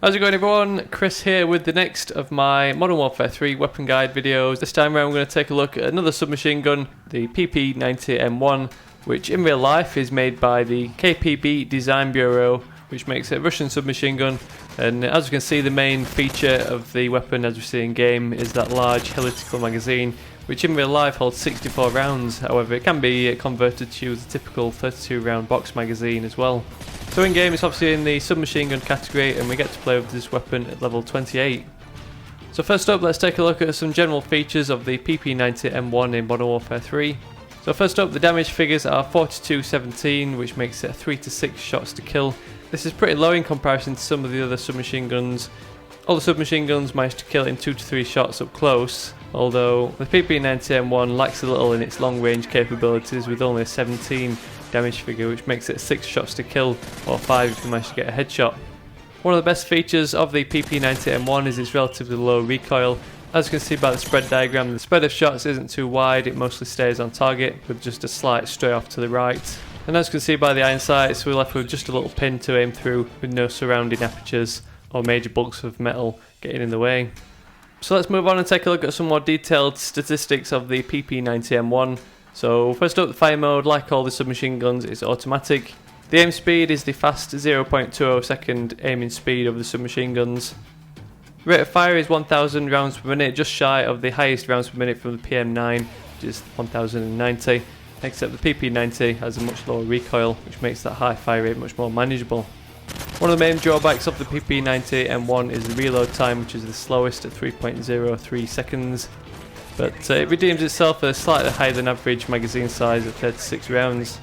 How's it going everyone? Chris here with the next of my Modern Warfare 3 weapon guide videos. This time around we're going to take a look at another submachine gun, the PP90M1, which in real life is made by the KPB Design Bureau, which makes it a Russian submachine gun. And as you can see, the main feature of the weapon, as we see in game, is that large helical magazine, which in real life holds 64 rounds. However, it can be converted to use a typical 32 round box magazine as well. So in game it's obviously in the submachine gun category, and we get to play with this weapon at level 28. So first up, let's take a look at some general features of the PP90M1 in Modern Warfare 3. So first up, the damage figures are 42-17, which makes it 3 to 6 shots to kill. This is pretty low in comparison to some of the other submachine guns. All the submachine guns manage to kill in 2 to 3 shots up close, although the PP90M1 lacks a little in its long range capabilities with only a 17 damage figure, which makes it 6 shots to kill, or 5 if you manage to get a headshot. One of the best features of the PP90M1 is its relatively low recoil. As you can see by the spread diagram, the spread of shots isn't too wide, it mostly stays on target with just a slight stray off to the right. And as you can see by the iron sights, we're left with just a little pin to aim through with no surrounding apertures or major bulks of metal getting in the way. So let's move on and take a look at some more detailed statistics of the PP90M1. So first up, the fire mode, like all the submachine guns, is automatic. The aim speed is the fast 0.20 second aiming speed of the submachine guns. Rate of fire is 1000 rounds per minute, just shy of the highest rounds per minute from the PM9, which is 1090, except the PP90 has a much lower recoil, which makes that high fire rate much more manageable. One of the main drawbacks of the PP90M1 is the reload time, which is the slowest at 3.03 seconds. But it redeems itself at a slightly higher than average magazine size of 36 rounds.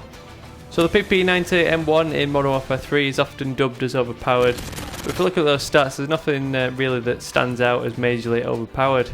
So the PP90M1 in Modern Warfare 3 is often dubbed as overpowered, but if we look at those stats, there's nothing really that stands out as majorly overpowered.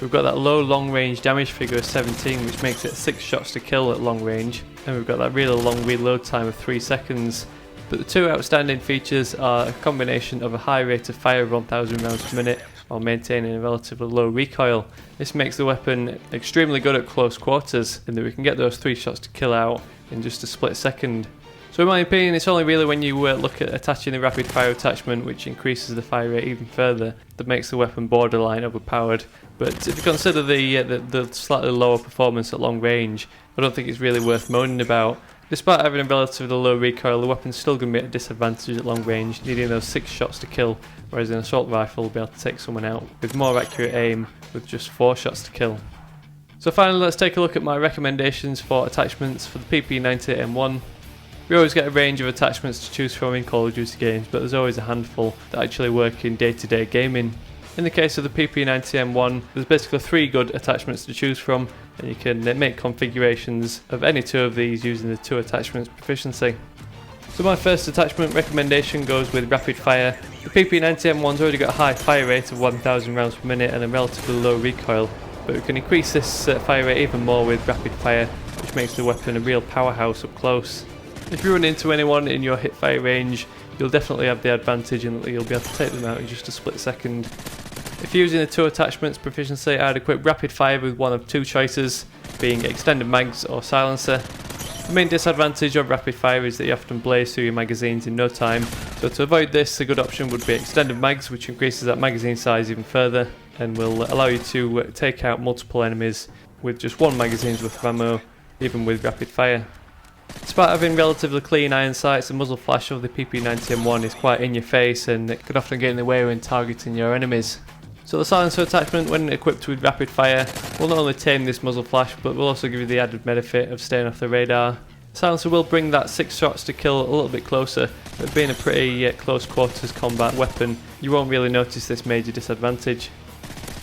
We've got that low long range damage figure of 17, which makes it 6 shots to kill at long range, and we've got that really long reload time of 3 seconds. But the two outstanding features are a combination of a high rate of fire of 1000 rounds per minute while maintaining a relatively low recoil. This makes the weapon extremely good at close quarters, in that we can get those 3 shots to kill out in just a split second. So in my opinion, it's only really when you look at attaching the rapid fire attachment, which increases the fire rate even further, that makes the weapon borderline overpowered. But if you consider the slightly lower performance at long range, I don't think it's really worth moaning about. Despite having a relatively low recoil, the weapon's still going to be at a disadvantage at long range, needing those 6 shots to kill, whereas an assault rifle will be able to take someone out with more accurate aim with just 4 shots to kill. So finally, let's take a look at my recommendations for attachments for the PP90M1. We always get a range of attachments to choose from in Call of Duty games, but there's always a handful that actually work in day-to-day gaming. In the case of the PP90M1, there's basically 3 good attachments to choose from, and you can make configurations of any 2 of these using the 2 attachments proficiency. So my first attachment recommendation goes with rapid fire. The PP90M1's already got a high fire rate of 1000 rounds per minute and a relatively low recoil, but we can increase this fire rate even more with rapid fire, which makes the weapon a real powerhouse up close. If you run into anyone in your hit fire range, you'll definitely have the advantage in that you'll be able to take them out in just a split second. If you're using the 2 attachments proficiency, I'd equip rapid fire with one of 2 choices, being extended mags or silencer. The main disadvantage of rapid fire is that you often blaze through your magazines in no time, so to avoid this, a good option would be extended mags, which increases that magazine size even further and will allow you to take out multiple enemies with just 1 magazine's worth of ammo, even with rapid fire. Despite having relatively clean iron sights, the muzzle flash of the PP90M1 is quite in your face, and it could often get in the way when targeting your enemies. So the silencer attachment, when equipped with rapid fire, will not only tame this muzzle flash, but will also give you the added benefit of staying off the radar. The silencer will bring that 6 shots to kill a little bit closer, but being a pretty close quarters combat weapon, you won't really notice this major disadvantage.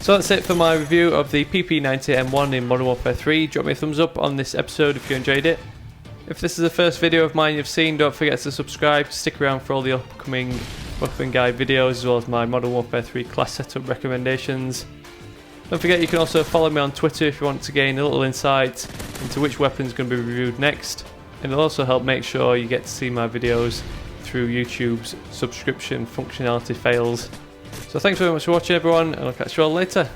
So that's it for my review of the PP90M1 in Modern Warfare 3. Drop me a thumbs up on this episode if you enjoyed it. If this is the first video of mine you've seen, don't forget to subscribe to stick around for all the upcoming weapon guide videos, as well as my Modern Warfare 3 class setup recommendations. Don't forget you can also follow me on Twitter if you want to gain a little insight into which weapon is going to be reviewed next, and it'll also help make sure you get to see my videos through YouTube's subscription functionality fails. So thanks very much for watching everyone, and I'll catch you all later.